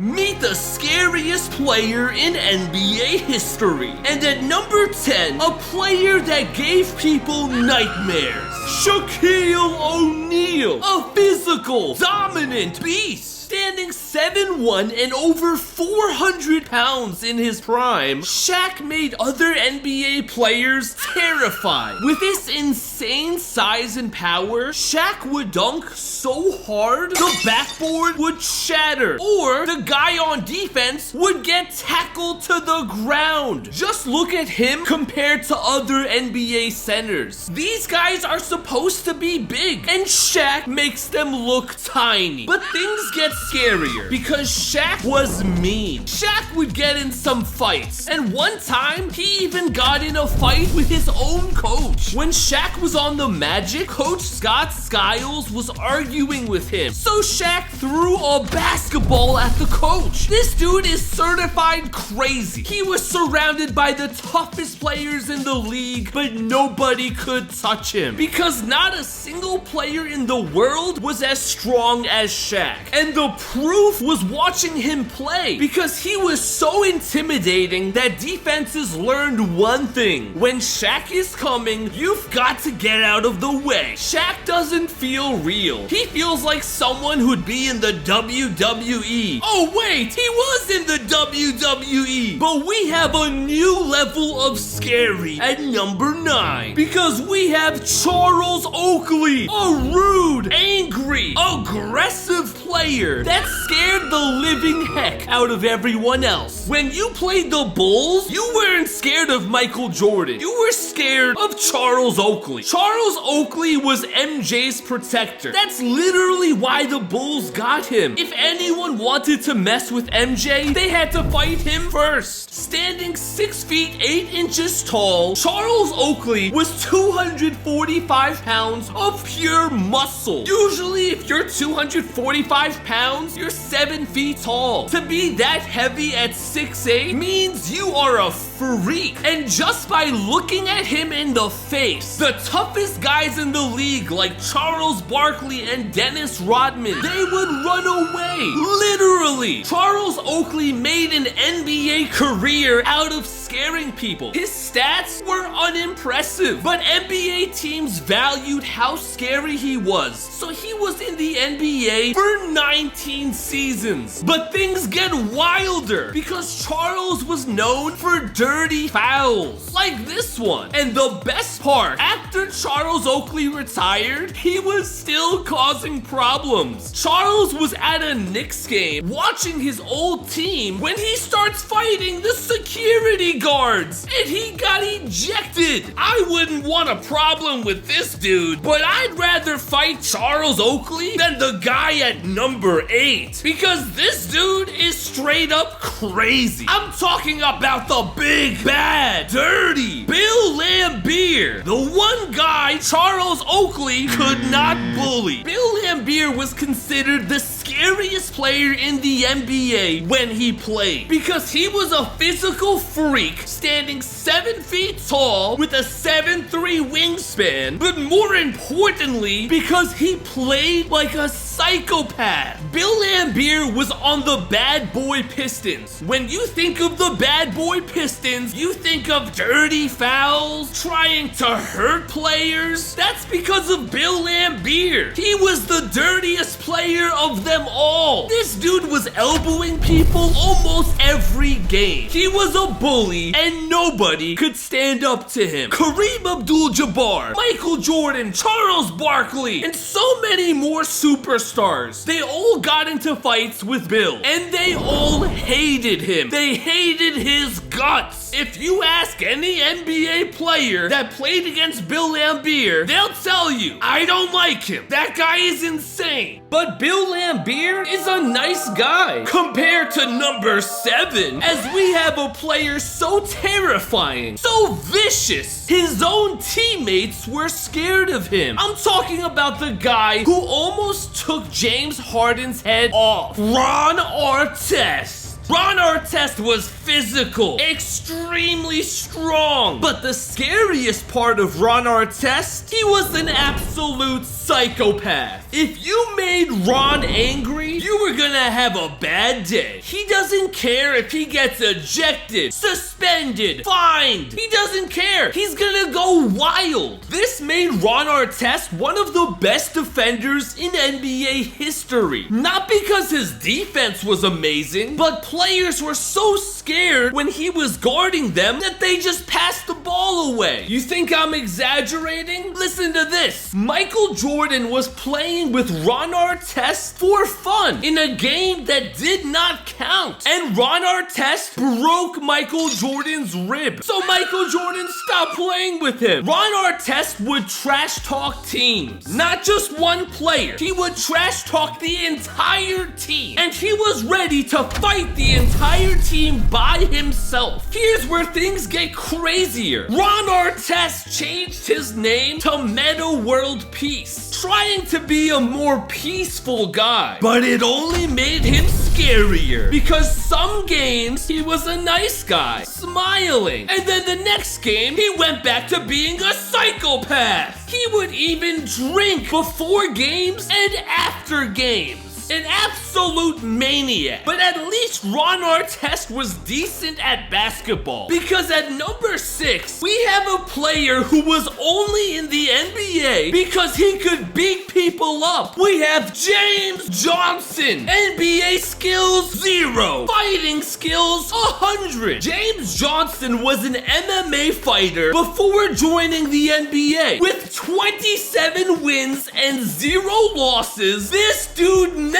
Meet the scariest player in NBA history. And at number 10, a player that gave people nightmares. Shaquille O'Neal, a physical, dominant beast. Standing 7'1" and over 400 pounds in his prime, Shaq made other NBA players terrified. With his insane size and power, Shaq would dunk so hard, the backboard would shatter, or the guy on defense would get tackled to the ground. Just look at him compared to other NBA centers. These guys are supposed to be big, and Shaq makes them look tiny. But things get scarier because Shaq was mean. Shaq would get in some fights, and one time he even got in a fight with his own coach. When Shaq was on the Magic, Coach Scott Skiles was arguing with him, so Shaq threw a basketball at the coach. This dude is certified crazy. He was surrounded by the toughest players in the league, but nobody could touch him because not a single player in the world was as strong as Shaq. And the proof was watching him play, because he was so intimidating that defenses learned one thing: when Shaq is coming, you've got to get out of the way. Shaq doesn't feel real. He feels like someone who'd be in the WWE. Oh wait, he was in the WWE. But we have a new level of scary at number 9, because we have Charles Oakley, a rude, angry, aggressive player that scared the living heck out of everyone else. When you played the Bulls, you weren't scared of Michael Jordan. You were scared of Charles Oakley. Charles Oakley was MJ's protector. That's literally why the Bulls got him. If anyone wanted to mess with MJ, they had to fight him first. Standing 6 feet 8 inches tall, Charles Oakley was 245 pounds of pure muscle. Usually, if you're 245 pounds, you're 7 feet tall. To be that heavy at 6'8" means you are a freak. And just by looking at him in the face, the toughest guys in the league like Charles Barkley and Dennis Rodman, they would run away. Literally, Charles Oakley made an NBA career out of scaring people. His stats were unimpressive, but NBA teams valued how scary he was, so he was in the NBA for 19 seasons. But things get wilder because Charles was known for dirty fouls, like this one. And the best part, after Charles Oakley retired, he was still causing problems. Charles was at a Knicks game watching his old team when he starts fighting the security guards, and he got ejected. I wouldn't want a problem with this dude, but I'd rather fight Charles Oakley than the guy at number 8, because this dude is straight up crazy. I'm talking about the big, bad, dirty Bill Laimbeer, the one guy Charles Oakley could not bully. Bill Laimbeer was considered the scariest player in the NBA when he played, because he was a physical freak, standing 7 feet tall with a 7'3" wingspan, but more importantly, because he played like a psychopath. Bill Laimbeer was on the Bad Boy Pistons. When you think of the Bad Boy Pistons, you think of dirty fouls, trying to hurt players. That's because of Bill Laimbeer. He was the dirtiest player of them all. This dude was elbowing people almost every game. He was a bully, and nobody could stand up to him. Kareem Abdul-Jabbar, Michael Jordan, Charles Barkley, and so many more superstars. They all got into fights with Bill, and they all hated him. They hated his guts. If you ask any NBA player that played against Bill Laimbeer, they'll tell you, I don't like him. That guy is insane. But Bill Laimbeer is a nice guy compared to number 7, as we have a player so terrifying, so vicious, his own teammates were scared of him. I'm talking about the guy who almost took James Harden's head off, Ron Artest. Ron Artest Artest was physical, extremely strong. But the scariest part of Ron Artest, he was an absolute psychopath. If you made Ron angry, you were gonna have a bad day. He doesn't care if he gets ejected, suspended, fined. He doesn't care. He's gonna go wild. This made Ron Artest one of the best defenders in NBA history. Not because his defense was amazing, but players were so scared when he was guarding them that they just passed the ball away. You think I'm exaggerating? Listen to this. Michael Jordan was playing with Ron Artest for fun in a game that did not count. And Ron Artest broke Michael Jordan's rib. So Michael Jordan stopped playing with him. Ron Artest would trash talk teams. Not just one player. He would trash talk the entire team. And he was ready to fight the entire team by himself. Here's where things get crazier. Ron Artest changed his name to Meta World Peace, trying to be a more peaceful guy. But it only made him scarier, because some games he was a nice guy, smiling, and then the next game he went back to being a psychopath. He would even drink before games and after games. An absolute maniac. But at least Ron Artest was decent at basketball, because at number 6, we have a player who was only in the NBA because he could beat people up. We have James Johnson. NBA skills, 0. Fighting skills, 100. James Johnson was an MMA fighter before joining the NBA. With 27 wins and 0 losses, this dude never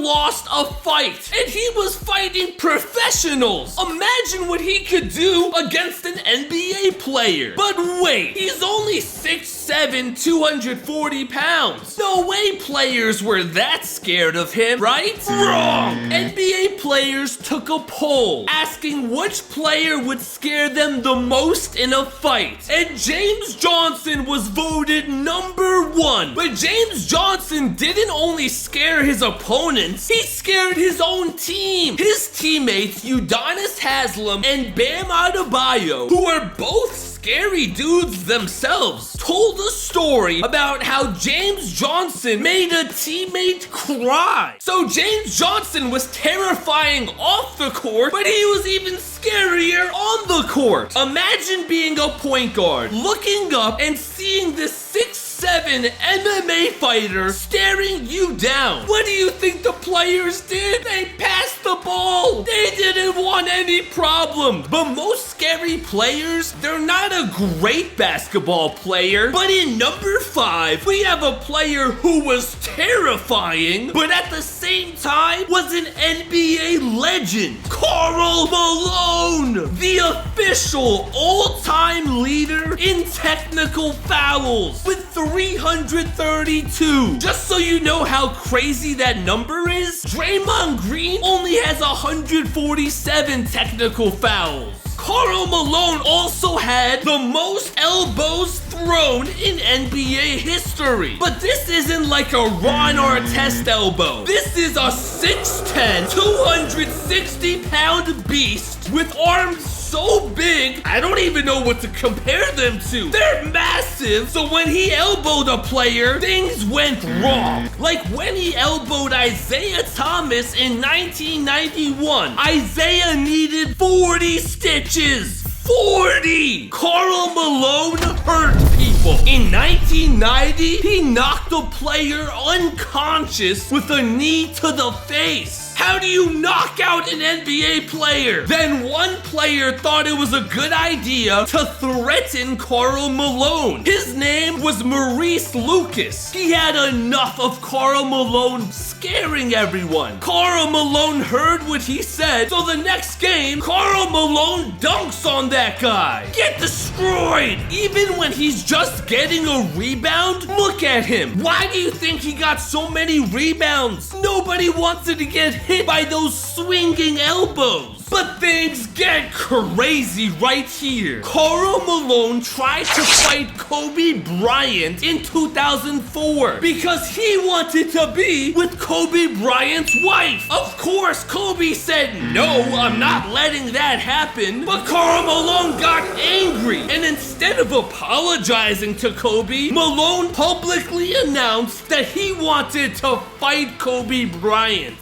lost a fight, and he was fighting professionals. Imagine what he could do against an NBA player. But wait, he's only 6'7", 240 pounds. No way players were that scared of him, right? Wrong! NBA players took a poll asking which player would scare them the most in a fight, and James Johnson was voted number 1. But James Johnson didn't only scare his opponents, he scared his own team. His teammates Udonis Haslem and Bam Adebayo, who are both scary dudes themselves, told a story about how James Johnson made a teammate cry. So James Johnson was terrifying off the court, but he was even scarier on the court. Imagine being a point guard, looking up and seeing this 6'7" MMA fighter staring you down. What do you think the players did? They passed the ball. They didn't want any problems. But most scary players, they're not a great basketball player. But in number 5, we have a player who was terrifying, but at the same time was an NBA legend. Karl Malone, the official all-time leader in technical fouls with 332. Just so you know how crazy that number is, Draymond Green only has 147 technical fouls. Karl Malone also had the most elbows thrown in NBA history. But this isn't like a Ron Artest elbow. This is a 6'10", 260-pound beast with arms so big, I don't even know what to compare them to. They're massive, so when he elbowed a player, things went wrong. Like when he elbowed Isaiah Thomas in 1991. Isaiah needed 40 stitches. 40! Karl Malone hurt people. In 1990, he knocked a player unconscious with a knee to the face. How do you knock out an NBA player? Then one player thought it was a good idea to threaten Karl Malone. His name was Maurice Lucas. He had enough of Karl Malone scaring everyone. Karl Malone heard what he said, so the next game, Karl Malone dunks on that guy. Get destroyed! Even when he's just getting a rebound, look at him. Why do you think he got so many rebounds? Nobody wanted to get hit hit by those swinging elbows. But things get crazy right here. Karl Malone tried to fight Kobe Bryant in 2004 because he wanted to be with Kobe Bryant's wife. Of course, Kobe said, "No, I'm not letting that happen." But Karl Malone got angry, and instead of apologizing to Kobe, Malone publicly announced that he wanted to fight Kobe Bryant.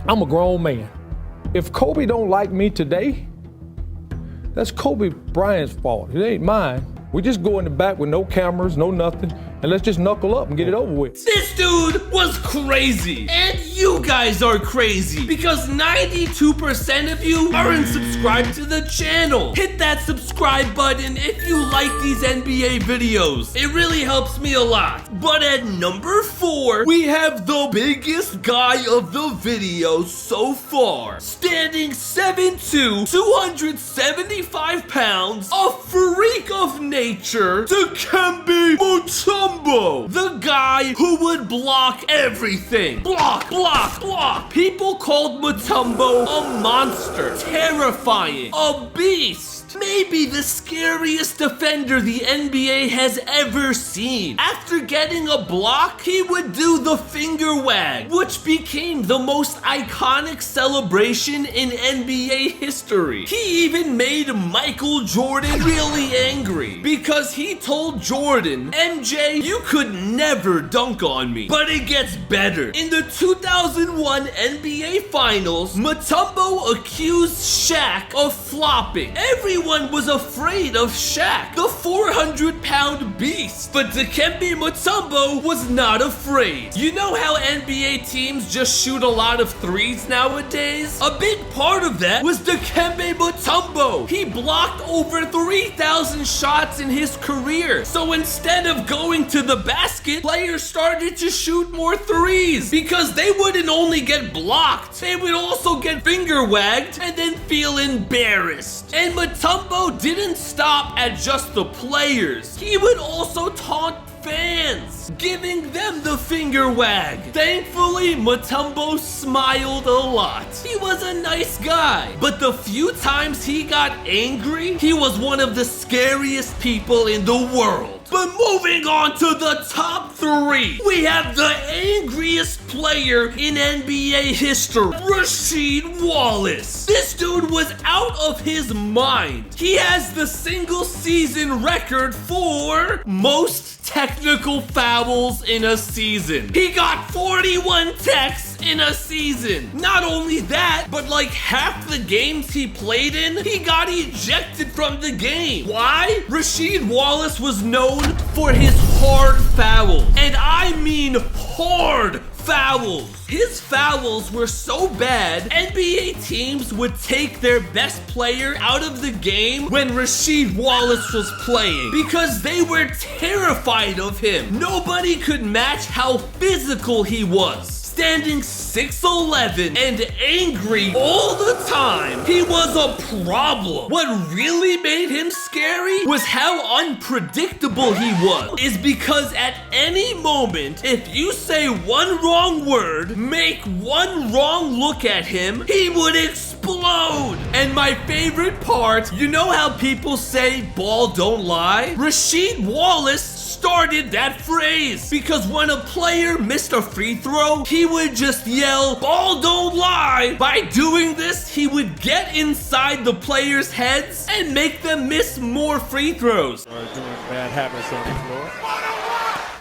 I'm a grown man. If Kobe don't like me today, that's Kobe Bryant's fault. It ain't mine. We just go in the back with no cameras, no nothing, and let's just knuckle up and get it over with. This dude was crazy, and you guys are crazy because 92% of you aren't subscribed to the channel. Hit that subscribe button if you like these NBA videos. It really helps me a lot. But at number 4, we have the biggest guy of the video so far. Standing 7'2", 275 pounds, a freak of nature, Dikembe Mutombo. The guy who would block everything. Block, block, block. People called Mutombo a monster, terrifying, a beast. Maybe the scariest defender the NBA has ever seen. After getting a block, he would do the finger wag, which became the most iconic celebration in NBA history. He even made Michael Jordan really angry because he told Jordan, "MJ, you could never dunk on me." But it gets better. In the 2001 NBA Finals, Mutombo accused Shaq of flopping. Everyone was afraid of Shaq, the 400-pound beast. But Dikembe Mutombo was not afraid. You know how NBA teams just shoot a lot of threes nowadays? A big part of that was Dikembe Mutombo. He blocked over 3,000 shots in his career. So instead of going to the basket, players started to shoot more threes because they wouldn't only get blocked, they would also get finger wagged and then feel embarrassed. And Mutombo didn't stop at just the players. He would also taunt fans, giving them the finger wag. Thankfully, Mutombo smiled a lot. He was a nice guy, but the few times he got angry, he was one of the scariest people in the world. But moving on to the top 3, we have the angriest player in NBA history, Rasheed Wallace. This dude was out of his mind. He has the single season record for most technical fouls in a season. He got 41 techs in a season. Not only that, but like half the games he played in, he got ejected from the game. Why? Rasheed Wallace was known for his hard fouls. And I mean hard fouls. His fouls were so bad, NBA teams would take their best player out of the game when Rasheed Wallace was playing because they were terrified of him. Nobody could match how physical he was. Standing 6'11" and angry all the time, he was a problem. What really made him scary was how unpredictable he was. Is because at any moment, if you say one wrong word, make one wrong look at him, he would explode. And my favorite part, you know how people say ball don't lie? Rasheed Wallace started that phrase because when a player missed a free throw, he would just yell, "Ball don't lie." By doing this, he would get inside the players' heads and make them miss more free throws. Doing bad habits on the floor.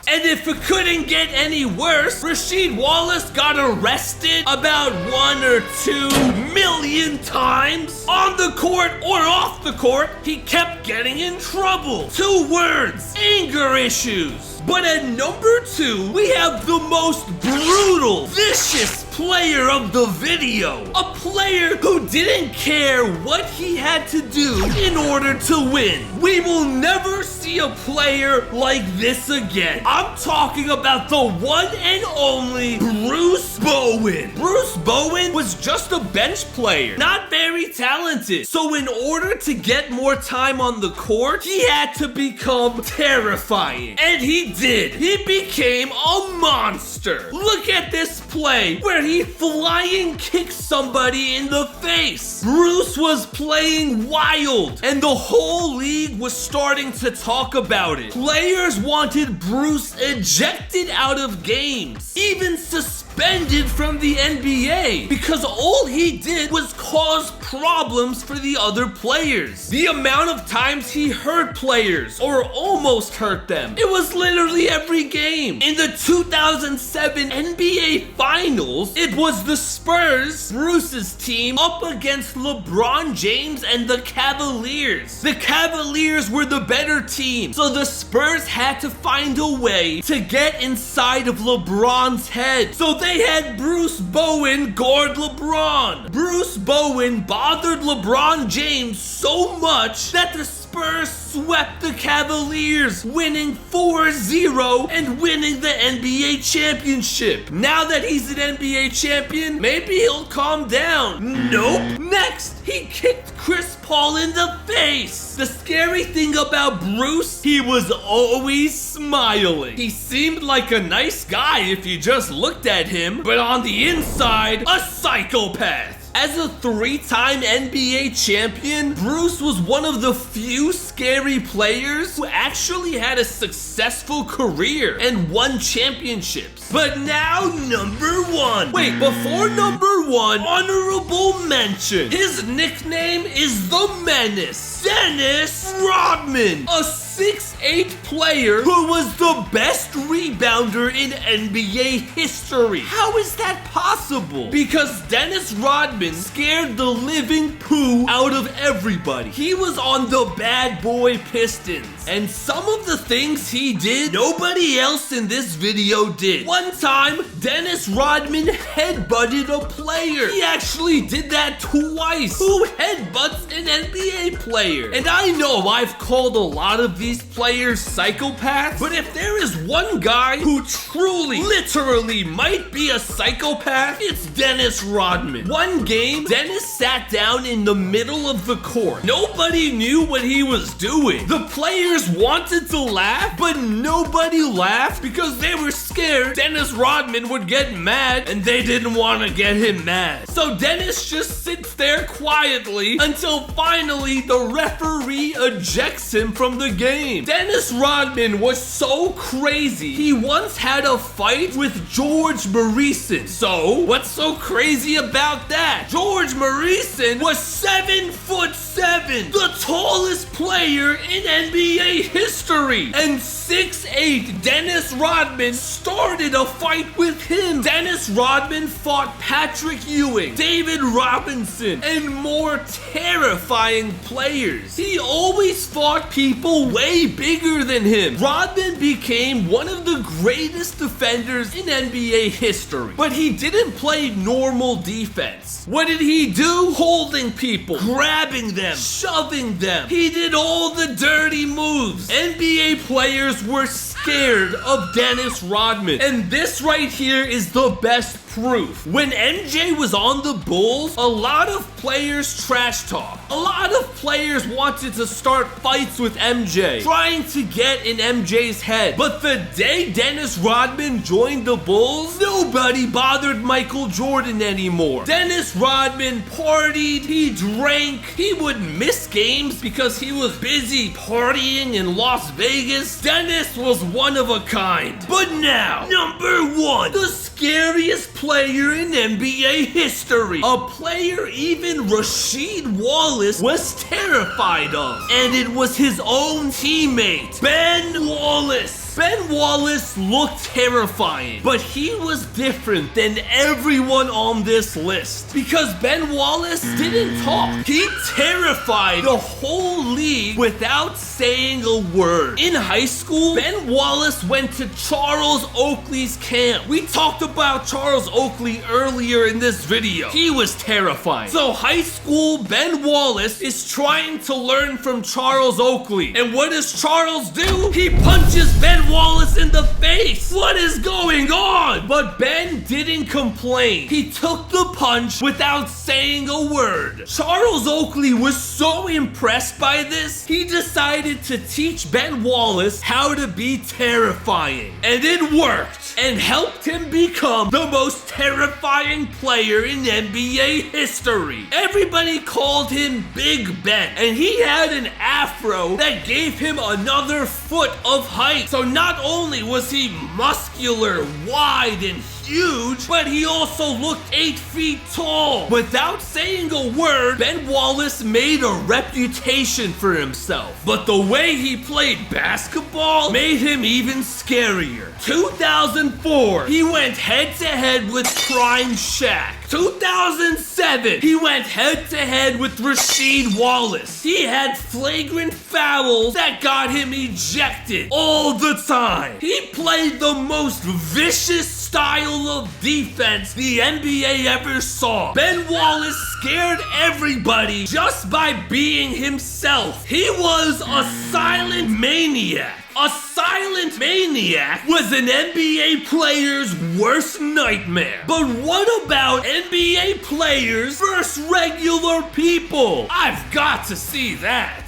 And if it couldn't get any worse, Rasheed Wallace got arrested about 1 or 2 million times. On the court or off the court, he kept getting in trouble. 2 words, anger issues. But at number 2, we have the most brutal, vicious player of the video. A player who didn't care what he had to do in order to win. We will never see a player like this again. I'm talking about the one and only Bruce Bowen. Bruce Bowen was just a bench player. Not very very talented. So in order to get more time on the court, he had to become terrifying. And he did. He became a monster. Look at this play where he flying kicks somebody in the face. Bruce was playing wild, and the whole league was starting to talk about it. Players wanted Bruce ejected out of games, even suspended from the NBA, because all he did was cause problems for the other players. The amount of times he hurt players or almost hurt them, it was literally every game. In the 2007 NBA Finals, it was the Spurs, Bruce's team, up against LeBron James and the Cavaliers. The Cavaliers were the better team, so the Spurs had to find a way to get inside of LeBron's head. So they had Bruce Bowen guard LeBron. Bruce Bowen bothered LeBron James so much that the Spurs swept the Cavaliers, winning 4-0 and winning the NBA championship. Now that he's an NBA champion, maybe he'll calm down. Nope. Next, he kicked Chris Paul in the face. The scary thing about Bruce, he was always smiling. He seemed like a nice guy if you just looked at him, but on the inside, a psychopath. As a 3-time NBA champion, Bruce was one of the few scary players who actually had a successful career and won championships. But now, number 1. Wait, before number 1, honorable mention. His nickname is the Menace, Dennis Rodman, a 6'8" player who was the best rebounder in NBA history. How is that possible? Because Dennis Rodman scared the living poo out of everybody. He was on the bad boy Pistons, and some of the things he did, nobody else in this video did. One time, Dennis Rodman headbutted a player. He actually did that twice. Who headbutts an NBA player? And I know I've called a lot of these players psychopaths, but if there is one guy who truly, literally might be a psychopath, it's Dennis Rodman. One game, Dennis sat down in the middle of the court. Nobody knew what he was doing. The players wanted to laugh, but nobody laughed because they were scared Dennis Rodman would get mad and they didn't want to get him mad. So Dennis just sits there quietly until finally the referee ejects him from the game. Dennis Rodman was so crazy. He once had a fight with George Morrison. So, what's so crazy about that? George Morrison was 7'7", the tallest player in NBA history. And 6'8", Dennis Rodman started a fight with him. Dennis Rodman fought Patrick Ewing, David Robinson, and more terrifying players. He always fought people way bigger than him. Rodman became one of the greatest defenders in NBA history, but he didn't play normal defense. What did he do? Holding people, grabbing them, shoving them. He did all the dirty moves. NBA players were scared of Dennis Rodman, and this right here is the best proof. When MJ was on the Bulls, a lot of players trash talk. A lot of players wanted to start fights with MJ, trying to get in MJ's head. But the day Dennis Rodman joined the Bulls, nobody bothered Michael Jordan anymore. Dennis Rodman partied, he drank, he would miss games because he was busy partying in Las Vegas. Dennis was one of a kind. But now, number 1, the scariest player in NBA history. A player even Rasheed Wallace was terrified of. And it was his own teammate, Ben Wallace. Ben Wallace looked terrifying, but he was different than everyone on this list because Ben Wallace didn't talk. He terrified the whole league without saying a word. In high school, Ben Wallace went to Charles Oakley's camp. We talked about Charles Oakley earlier in this video. He was terrifying. So high school, Ben Wallace is trying to learn from Charles Oakley. And what does Charles do? He punches Ben Ben Wallace in the face. What is going on? But Ben didn't complain. He took the punch without saying a word. Charles Oakley was so impressed by this, he decided to teach Ben Wallace how to be terrifying. And it worked, and helped him become the most terrifying player in NBA history. Everybody called him Big Ben, and he had an afro that gave him another foot of height. So not only was he muscular, wide, and huge, but he also looked 8 feet tall. Without saying a word, Ben Wallace made a reputation for himself. But the way he played basketball made him even scarier. 2004, he went head-to-head with Prime Shaq. 2007, he went head-to-head with Rasheed Wallace. He had flagrant fouls that got him ejected all the time. He played the most vicious style of defense the NBA ever saw. Ben Wallace scared everybody just by being himself. He was a silent maniac. A silent maniac was an NBA player's worst nightmare. But what about NBA players versus regular people? I've got to see that.